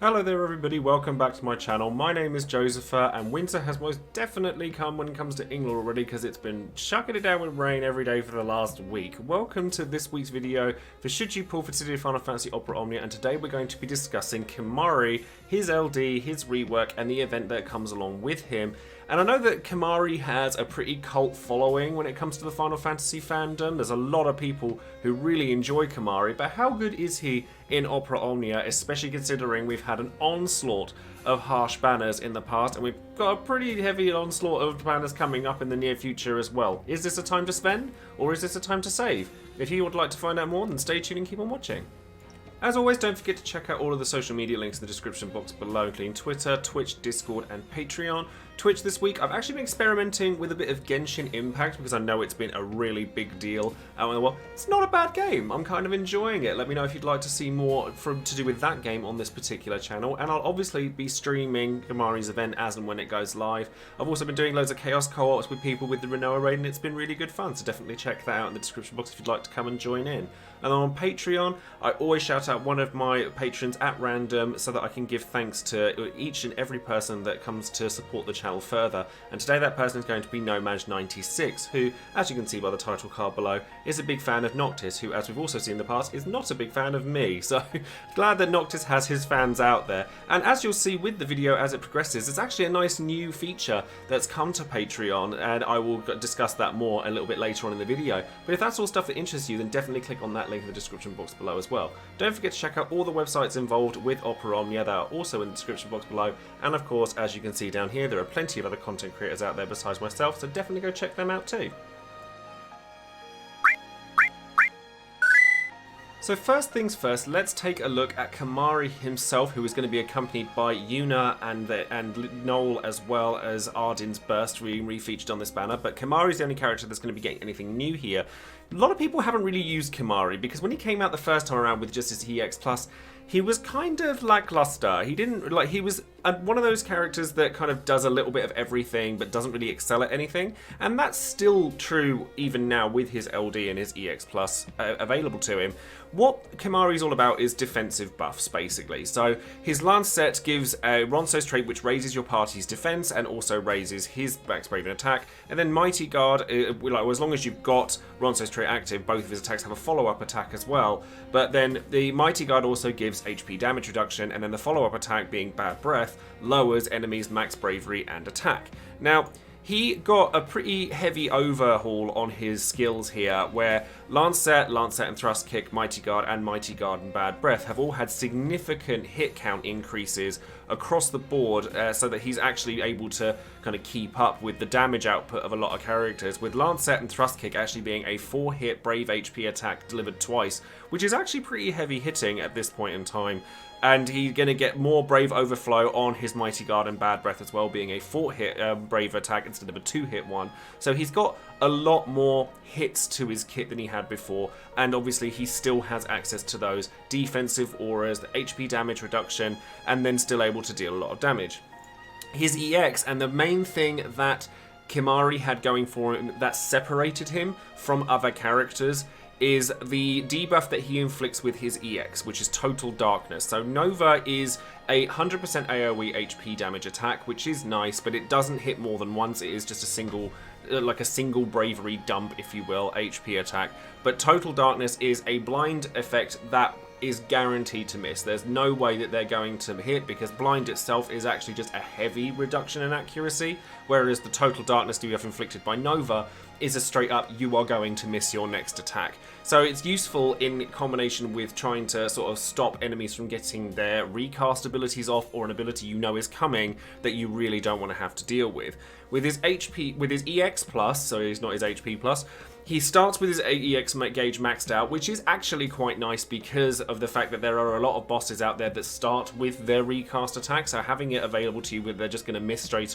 Hello there everybody, welcome back to my channel. My name is Joesephyr and winter has most definitely come when it comes to England already because it's been chucking it down with rain every day for the last week. Welcome to this week's video for Should You Pull for Dissidia Final Fantasy Opera Omnia, and today we're going to be discussing Kimahri, his LD, his rework and the event that comes along with him. And I know that Kimahri has a pretty cult following when it comes to the Final Fantasy fandom. There's a lot of people who really enjoy Kimahri, but how good is he in Opera Omnia, especially considering we've had an onslaught of harsh banners in the past, and we've got a pretty heavy onslaught of banners coming up in the near future as well. Is this a time to spend, or is this a time to save? If you would like to find out more, then stay tuned and keep on watching. As always, don't forget to check out all of the social media links in the description box below, including Twitter, Twitch, Discord, and Patreon. Twitch this week, I've actually been experimenting with a bit of Genshin Impact because I know it's been a really big deal out in the world. It's not a bad game. I'm kind of enjoying it. Let me know if you'd like to see more to do with that game on this particular channel, and I'll obviously be streaming Kimahri's event as and when it goes live. I've also been doing loads of Chaos co-ops with people with the Renoa raid, and it's been really good fun, so definitely check that out in the description box if you'd like to come and join in. And then on Patreon, I always shout out one of my patrons at random so that I can give thanks to each and every person that comes to support the channel further. And today that person is going to be Nomad96, who, as you can see by the title card below, is a big fan of Noctis, who, as we've also seen in the past, is not a big fan of me. So glad that Noctis has his fans out there. And as you'll see with the video as it progresses, it's actually a nice new feature that's come to Patreon, and I will discuss that more a little bit later on in the video. But if that's all stuff that interests you, then definitely click on that link in the description box below as well. Don't forget to check out all the websites involved with Opera Omnia that are also in the description box below, and of course, as you can see down here, there are plenty of other content creators out there besides myself, so definitely go check them out too. So first things first, let's take a look at Kimahri himself, who is going to be accompanied by Yuna and Noel, as well as Ardyn's Burst re-featured on this banner. But Kimahri is the only character that's going to be getting anything new here. A lot of people haven't really used Kimahri because when he came out the first time around with just his EX Plus, he was kind of lackluster. He didn't like. He was one of those characters that kind of does a little bit of everything, but doesn't really excel at anything. And that's still true even now with his LD and his EX Plus available to him. What Kimahri is all about is defensive buffs, basically. So his Lance set gives a Ronso's trait which raises your party's defense and also raises his Max Brave and attack. And then Mighty Guard, as long as you've got Ronso's trait active, both of his attacks have a follow-up attack as well. But then the Mighty Guard also gives HP damage reduction, and then the follow-up attack, being Bad Breath, lowers enemies' max bravery and attack. Now, he got a pretty heavy overhaul on his skills here, where Lancet and Thrust Kick, Mighty Guard and Bad Breath have all had significant hit count increases across the board, so that he's actually able to kind of keep up with the damage output of a lot of characters, with Lancet and Thrust Kick actually being a 4-hit Brave HP attack delivered twice, which is actually pretty heavy hitting at this point in time. And he's going to get more Brave Overflow on his Mighty Guard and Bad Breath as well, being a 4-hit Brave attack instead of a 2-hit one. So he's got a lot more hits to his kit than he had before, and obviously he still has access to those defensive auras, the HP damage reduction, and then still able to deal a lot of damage. His EX, and the main thing that Kimahri had going for him that separated him from other characters, is the debuff that he inflicts with his EX, which is Total Darkness. So Nova is a 100% AoE HP damage attack, which is nice, but it doesn't hit more than once. It is just a single, like a single bravery dump, if you will, HP attack. But Total Darkness is a blind effect that is guaranteed to miss. There's no way that they're going to hit, because blind itself is actually just a heavy reduction in accuracy, whereas the Total Darkness debuff inflicted by Nova is a straight up, you are going to miss your next attack. So it's useful in combination with trying to sort of stop enemies from getting their recast abilities off, or an ability you know is coming that you really don't want to have to deal with. With his EX plus, so he's not his HP plus, he starts with his EX gauge maxed out, which is actually quite nice because of the fact that there are a lot of bosses out there that start with their recast attack, so having it available to you where they're just going to miss straight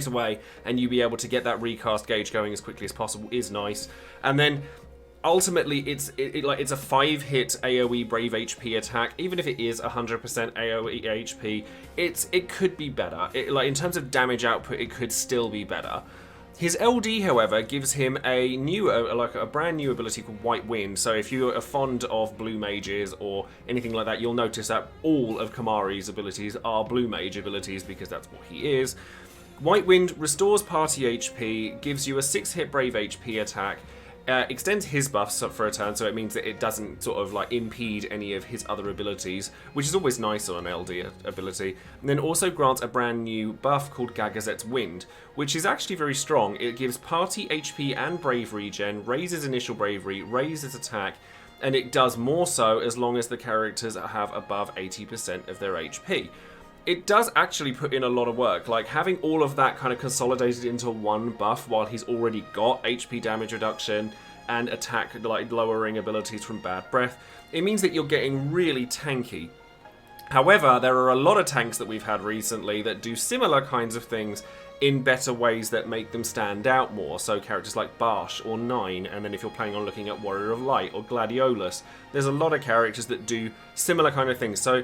away and you be able to get that recast gauge going as quickly as possible is nice. And then ultimately it's a 5-hit AoE Brave HP attack. Even if it is 100% AoE HP, it could be better. In terms of damage output, it could still be better. His LD, however, gives him a new, like a brand new ability called White Wind. So if you are fond of blue mages or anything like that, you'll notice that all of Kimahri's abilities are blue mage abilities because that's what he is. White Wind restores party HP, gives you a 6-hit Brave HP attack, extends his buffs up for a turn, so it means that it doesn't sort of like impede any of his other abilities, which is always nice on an LD ability. And then also grants a brand new buff called Gagazet's Wind, which is actually very strong. It gives party HP and brave regen, raises initial bravery, raises attack, and it does more so as long as the characters have above 80% of their HP. It does actually put in a lot of work, like having all of that kind of consolidated into one buff while he's already got HP damage reduction and attack like lowering abilities from bad breath. It means that you're getting really tanky. However, there are a lot of tanks that we've had recently that do similar kinds of things in better ways that make them stand out more. So characters like Barsh or Nine, and then if you're planning on looking at Warrior of Light or Gladiolus, there's a lot of characters that do similar kind of things. So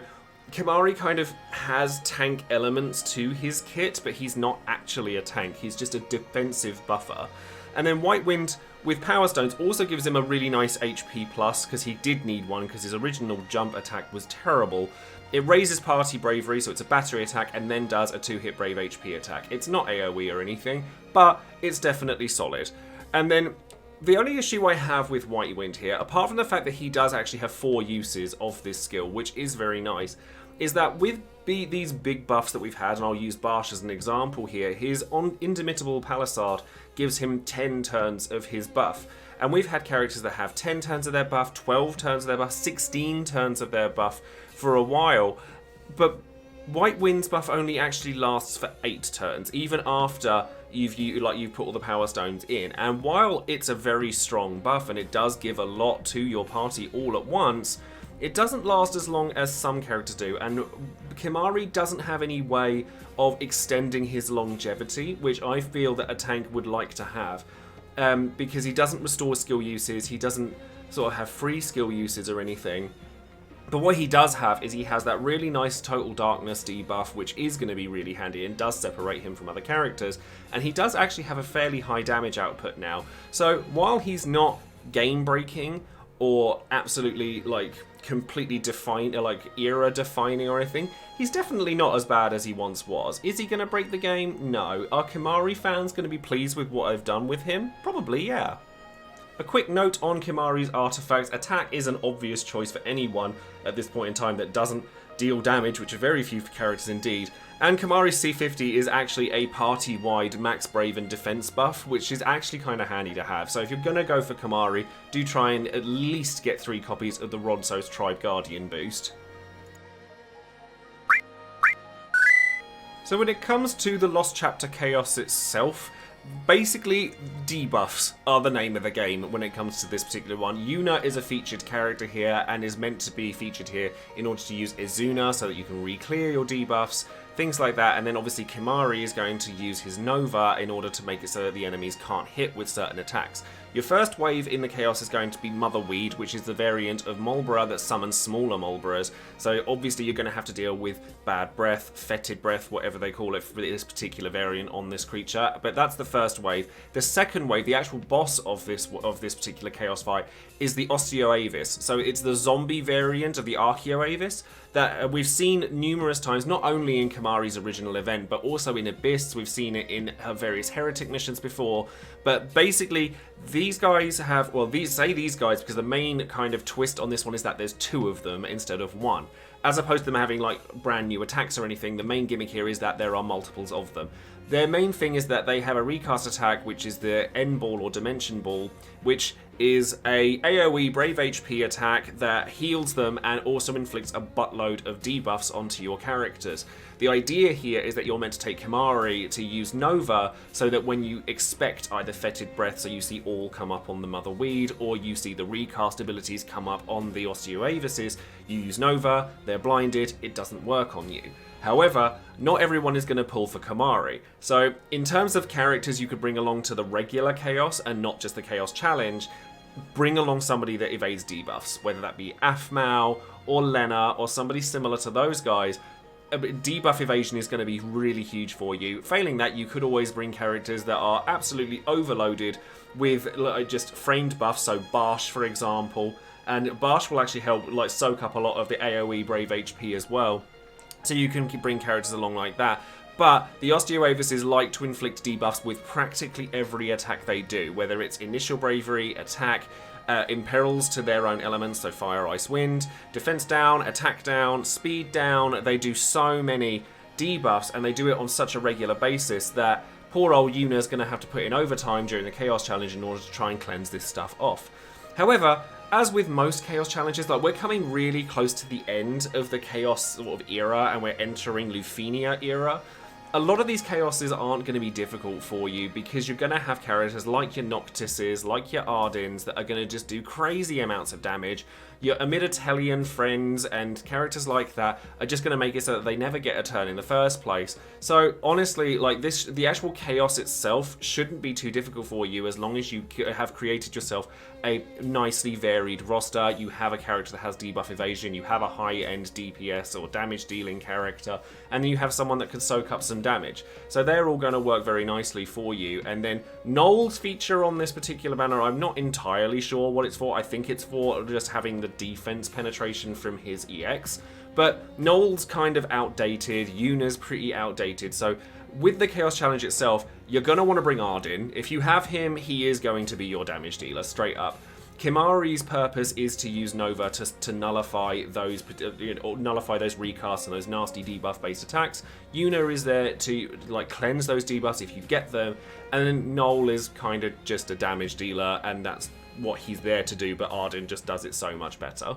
Kimahri kind of has tank elements to his kit, but he's not actually a tank. He's just a defensive buffer. And then White Wind with Power Stones also gives him a really nice HP plus, because he did need one because his original jump attack was terrible. It raises party bravery, so it's a battery attack, and then does a 2-hit brave HP attack. It's not AoE or anything, but it's definitely solid. And then the only issue I have with White Wind here, apart from the fact that he does actually have 4 uses of this skill, which is very nice, is that with these big buffs that we've had, and I'll use Barsh as an example here, his Indomitable Palisade gives him 10 turns of his buff. And we've had characters that have 10 turns of their buff, 12 turns of their buff, 16 turns of their buff for a while. But White Wind's buff only actually lasts for 8 turns, even after you've put all the Power Stones in. And while it's a very strong buff, and it does give a lot to your party all at once, it doesn't last as long as some characters do, and Kimahri doesn't have any way of extending his longevity, which I feel that a tank would like to have, because he doesn't restore skill uses, he doesn't sort of have free skill uses or anything. But what he does have is he has that really nice Total Darkness debuff, which is going to be really handy and does separate him from other characters, and he does actually have a fairly high damage output now. So while he's not game-breaking or absolutely like completely era defining or anything, he's definitely not as bad as he once was. Is he going to break the game? No. Are Kimahri fans going to be pleased with what I've done with him? Probably, yeah. A quick note on Kimahri's artifacts. Attack is an obvious choice for anyone at this point in time that doesn't deal damage, which are very few characters indeed. And Kimahri's C50 is actually a party-wide Max Brave and Defense buff, which is actually kind of handy to have. So if you're going to go for Kimahri, do try and at least get 3 copies of the Ronsos Tribe Guardian boost. So when it comes to the Lost Chapter Chaos itself, basically, debuffs are the name of the game when it comes to this particular one. Yuna is a featured character here and is meant to be featured here in order to use Izuna so that you can re-clear your debuffs, things like that. And then obviously Kimahri is going to use his Nova in order to make it so that the enemies can't hit with certain attacks. Your first wave in the Chaos is going to be Motherweed, which is the variant of Mulbara that summons smaller Mulbaras. So obviously you're going to have to deal with Bad Breath, Fetid Breath, whatever they call it for this particular variant on this creature. But that's the first wave. The second wave, the actual boss of this particular Chaos fight, is the Osteoavis. So it's the zombie variant of the Archaeoavis that we've seen numerous times, not only in Kimahri's original event, but also in Abyss. We've seen it in her various Heretic missions before. But basically, these guys have, well, these guys because the main kind of twist on this one is that there's 2 of them instead of 1. As opposed to them having like brand new attacks or anything, the main gimmick here is that there are multiples of them. Their main thing is that they have a recast attack, which is the N Ball or Dimension Ball, which is a AoE Brave HP attack that heals them and also inflicts a buttload of debuffs onto your characters. The idea here is that you're meant to take Kimahri to use Nova so that when you expect either Fetid Breath, so you see all come up on the Motherweed, or you see the recast abilities come up on the Osteoavises, you use Nova, they're blinded, it doesn't work on you. However, not everyone is going to pull for Kimahri. So in terms of characters you could bring along to the regular Chaos and not just the Chaos Challenge, bring along somebody that evades debuffs, whether that be Aphmau or Lena or somebody similar to those guys. debuff evasion is going to be really huge for you. Failing that, you could always bring characters that are absolutely overloaded with just framed buffs, so Barsh, for example. And Barsh will actually help soak up a lot of the AoE Brave HP as well. So you can bring characters along like that. But the Osteoavises like to inflict debuffs with practically every attack they do, whether it's initial bravery, attack, imperils to their own elements, so fire, ice, wind, defense down, attack down, speed down. They do so many debuffs, and they do it on such a regular basis that poor old Yuna's going to have to put in overtime during the Chaos Challenge in order to try and cleanse this stuff off. However, as with most Chaos Challenges, we're coming really close to the end of the Chaos sort of era, and we're entering Lufenia era. A lot of these Chaoses aren't going to be difficult for you because you're going to have characters like your Noctises, like your Ardyns that are going to just do crazy amounts of damage. Your Amidatelian friends and characters like that are just going to make it so that they never get a turn in the first place. So honestly, the actual Chaos itself shouldn't be too difficult for you as long as you have created yourself a nicely varied roster. You have a character that has debuff evasion, you have a high-end DPS or damage dealing character, and then you have someone that can soak up some damage. So they're all going to work very nicely for you. And then Noel's feature on this particular banner, I'm not entirely sure what it's for. I think it's for just having the defense penetration from his EX. But Noel's kind of outdated, Yuna's pretty outdated, so with the Chaos Challenge itself, you're going to want to bring Ardyn. If you have him, he is going to be your damage dealer, straight up. Kimahri's purpose is to use Nova to nullify those recasts and those nasty debuff-based attacks. Yuna is there to cleanse those debuffs if you get them, and then Noel is kind of just a damage dealer, and that's what he's there to do, but Ardyn just does it so much better.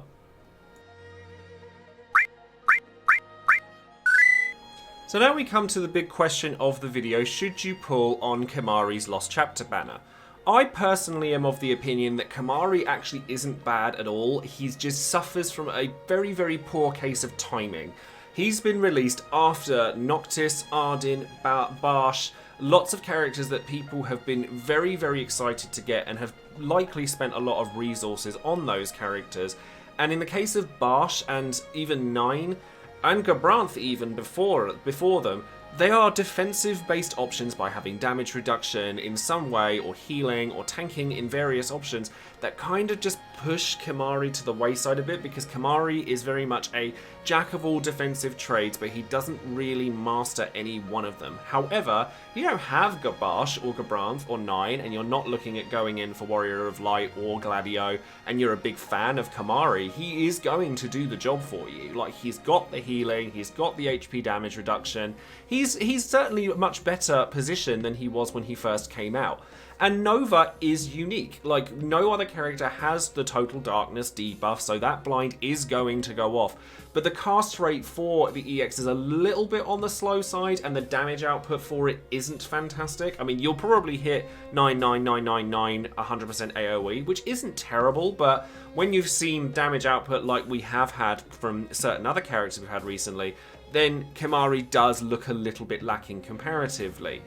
So now we come to the big question of the video: should you pull on Kimahri's Lost Chapter banner? I personally am of the opinion that Kimahri actually isn't bad at all. He just suffers from a very, very poor case of timing. He's been released after Noctis, Ardyn, Barsh, lots of characters that people have been very, very excited to get and have likely spent a lot of resources on those characters. And in the case of Barsh and even Nine, and Gabranth even before them, they are defensive-based options by having damage reduction in some way, or healing, or tanking in various options that kind of just push Kimahri to the wayside a bit, because Kimahri is very much a jack of all defensive trades, but he doesn't really master any one of them. However, if you don't have Barsh or Gabranth or Nine, and you're not looking at going in for Warrior of Light or Gladio, and you're a big fan of Kimahri, he is going to do the job for you. He's got the healing, he's got the HP damage reduction, he's certainly a much better position than he was when he first came out. And Nova is unique. No other character has the Total Darkness debuff, so that blind is going to go off. But the cast rate for the EX is a little bit on the slow side, and the damage output for it isn't fantastic. I mean, you'll probably hit 99999 100% AoE, which isn't terrible, but when you've seen damage output like we have had from certain other characters we've had recently, then Kimahri does look a little bit lacking comparatively.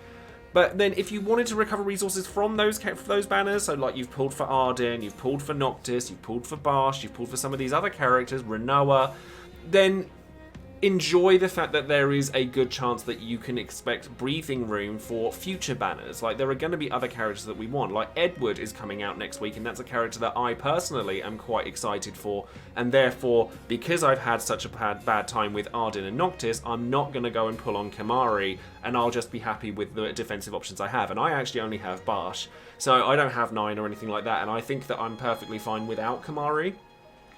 But then if you wanted to recover resources from those banners, so you've pulled for Ardyn, you've pulled for Noctis, you've pulled for Barsh, you've pulled for some of these other characters, Renoa, then enjoy the fact that there is a good chance that you can expect breathing room for future banners. There are going to be other characters that we want. Edward is coming out next week, and that's a character that I personally am quite excited for, and therefore, because I've had such a bad time with Ardyn and Noctis, I'm not going to go and pull on Kimahri, and I'll just be happy with the defensive options I have. And I actually only have Barsh, so I don't have Nine or anything like that, and I think that I'm perfectly fine without Kimahri.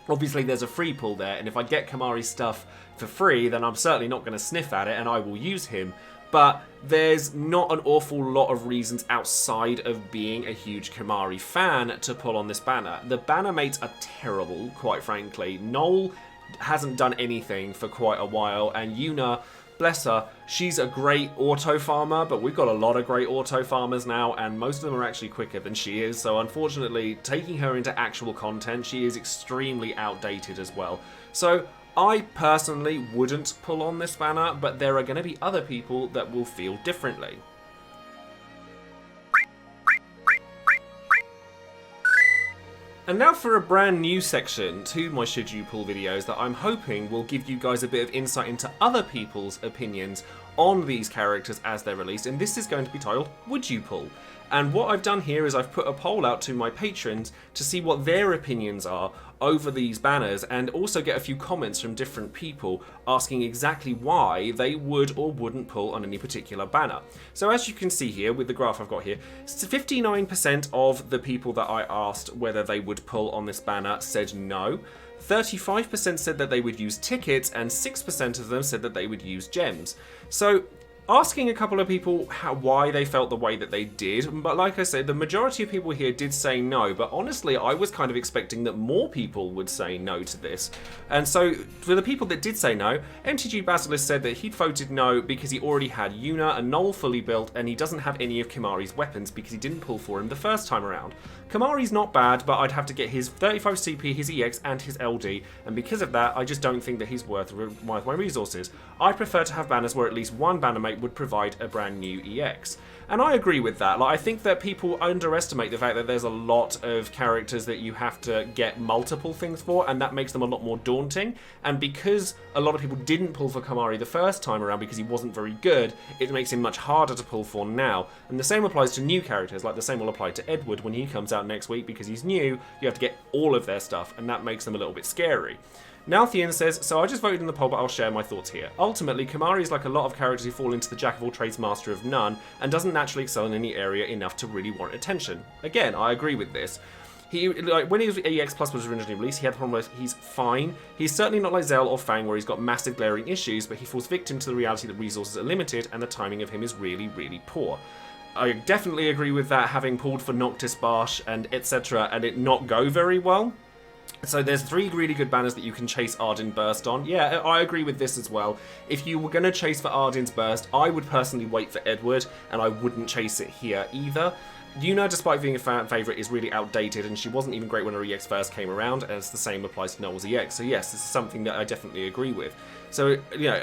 Obviously, there's a free pull there, and if I get Kimahri's stuff for free, then I'm certainly not going to sniff at it, and I will use him. But there's not an awful lot of reasons outside of being a huge Kimahri fan to pull on this banner. The banner mates are terrible, quite frankly. Noel hasn't done anything for quite a while, and Yuna, bless her, she's a great auto farmer, but we've got a lot of great auto farmers now, and most of them are actually quicker than she is, so unfortunately, taking her into actual content, she is extremely outdated as well. So I personally wouldn't pull on this banner, but there are going to be other people that will feel differently. And now for a brand new section to my Should You Pull videos that I'm hoping will give you guys a bit of insight into other people's opinions on these characters as they're released, and this is going to be titled Would You Pull? And what I've done here is I've put a poll out to my patrons to see what their opinions are over these banners, and also get a few comments from different people asking exactly why they would or wouldn't pull on any particular banner. So as you can see here with the graph I've got here, 59% of the people that I asked whether they would pull on this banner said no. 35% said that they would use tickets, and 6% of them said that they would use gems. So asking a couple of people why they felt the way that they did, but like I said, the majority of people here did say no, but honestly I was kind of expecting that more people would say no to this. And so for the people that did say no, MTG Basilisk said that he'd voted no because he already had Yuna and Noel fully built, and he doesn't have any of Kimahri's weapons because he didn't pull for him the first time around. Kimahri's not bad, but I'd have to get his 35 CP, his EX, and his LD, and because of that, I just don't think that he's worth my resources. I prefer to have banners where at least one banner mate would provide a brand new EX. And I agree with that. Like, I think that people underestimate the fact that there's a lot of characters that you have to get multiple things for, and that makes them a lot more daunting. And because a lot of people didn't pull for Kimahri the first time around because he wasn't very good, it makes him much harder to pull for now. And the same applies to new characters, like the same will apply to Edward when he comes out next week. Because he's new, you have to get all of their stuff, and that makes them a little bit scary. Nalthian says, so I just voted in the poll, but I'll share my thoughts here. Ultimately, Kimahri is like a lot of characters who fall into the jack of all trades, master of none, and doesn't naturally excel in any area enough to really warrant attention. Again, I agree with this. When his EX Plus was originally released, he had the problem where he's fine. He's certainly not like Zell or Fang, where he's got massive glaring issues, but he falls victim to the reality that resources are limited, and the timing of him is really, really poor. I definitely agree with that, having pulled for Noctis Barsh and etc., and it not go very well. So there's 3 really good banners that you can chase Ardyn Burst on. Yeah, I agree with this as well. If you were going to chase for Ardyn's Burst, I would personally wait for Edward, and I wouldn't chase it here either. Yuna, despite being a fan favourite, is really outdated, and she wasn't even great when her EX first came around, as the same applies to Noel's EX. So yes, this is something that I definitely agree with. So, you know,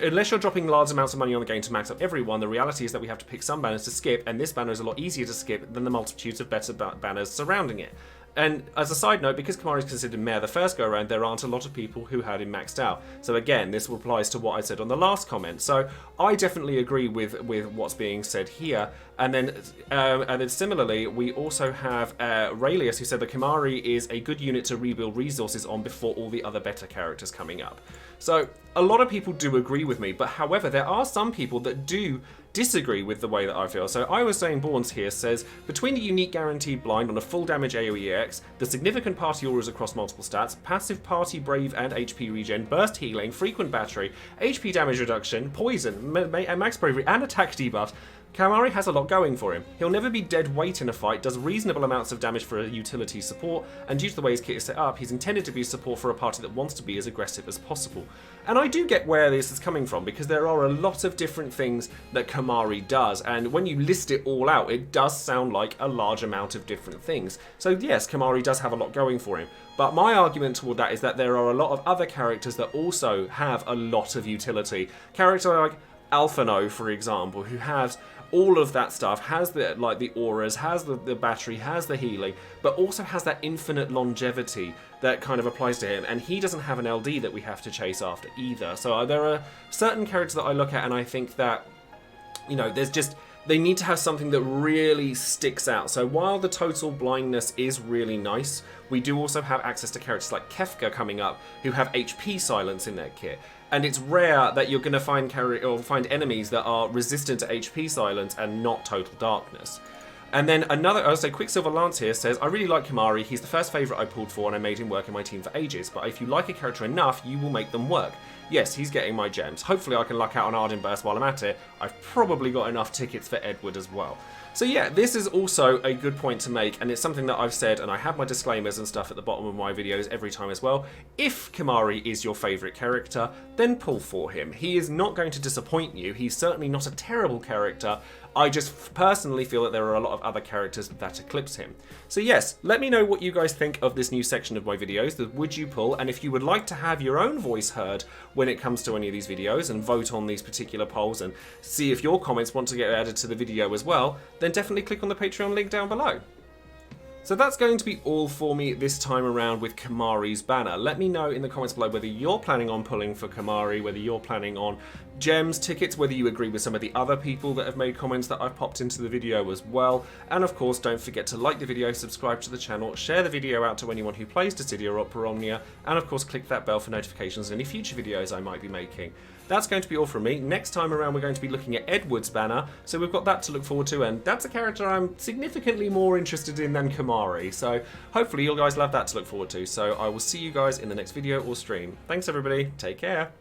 unless you're dropping large amounts of money on the game to max up everyone, the reality is that we have to pick some banners to skip, and this banner is a lot easier to skip than the multitudes of better banners surrounding it. And as a side note, because Kimahri is considered meh the first go around, there aren't a lot of people who had him maxed out. So again, this applies to what I said on the last comment. So I definitely agree with what's being said here. And then similarly, we also have Raelius, who said that Kimahri is a good unit to rebuild resources on before all the other better characters coming up. So a lot of people do agree with me, but however, there are some people that do disagree with the way that I feel. So I was saying Borns here says, between the unique guaranteed blind on a full damage AoE EX, the significant party auras across multiple stats, passive party brave and HP regen, burst healing, frequent battery, HP damage reduction, poison, max bravery, and attack debuff, Kimahri has a lot going for him. He'll never be dead weight in a fight, does reasonable amounts of damage for a utility support, and due to the way his kit is set up, he's intended to be support for a party that wants to be as aggressive as possible. And I do get where this is coming from, because there are a lot of different things that Kimahri does, and when you list it all out, it does sound like a large amount of different things. So yes, Kimahri does have a lot going for him. But my argument toward that is that there are a lot of other characters that also have a lot of utility. Characters like Alphino, for example, who has all of that stuff, has the auras, has the battery, has the healing, but also has that infinite longevity that kind of applies to him, and he doesn't have an LD that we have to chase after either. So there are certain characters that I look at and I think that, you know, they need to have something that really sticks out. So while the total blindness is really nice, we do also have access to characters like Kefka coming up who have HP silence in their kit. And it's rare that you're going to find enemies that are resistant to HP silence and not total darkness. And then Quicksilver Lance here says, I really like Kimahri. He's the first favourite I pulled for and I made him work in my team for ages. But if you like a character enough, you will make them work. Yes, he's getting my gems. Hopefully I can luck out on Ardyn Burst while I'm at it. I've probably got enough tickets for Edward as well. So yeah, this is also a good point to make, and it's something that I've said, and I have my disclaimers and stuff at the bottom of my videos every time as well. If Kimahri is your favourite character, then pull for him. He is not going to disappoint you. He's certainly not a terrible character. I just personally feel that there are a lot of other characters that eclipse him. So yes, let me know what you guys think of this new section of my videos, the Would You Pull, and if you would like to have your own voice heard when it comes to any of these videos and vote on these particular polls and see if your comments want to get added to the video as well, then definitely click on the Patreon link down below. So that's going to be all for me this time around with Kimahri's banner. Let me know in the comments below whether you're planning on pulling for Kimahri, whether you're planning on gems, tickets, whether you agree with some of the other people that have made comments that I've popped into the video as well. And of course, don't forget to like the video, subscribe to the channel, share the video out to anyone who plays Dissidia or Opera Omnia, and of course click that bell for notifications of any future videos I might be making. That's going to be all from me. Next time around we're going to be looking at Edward's banner, so we've got that to look forward to, and that's a character I'm significantly more interested in than Kimahri, so hopefully you guys will have that to look forward to. So I will see you guys in the next video or stream. Thanks everybody, take care.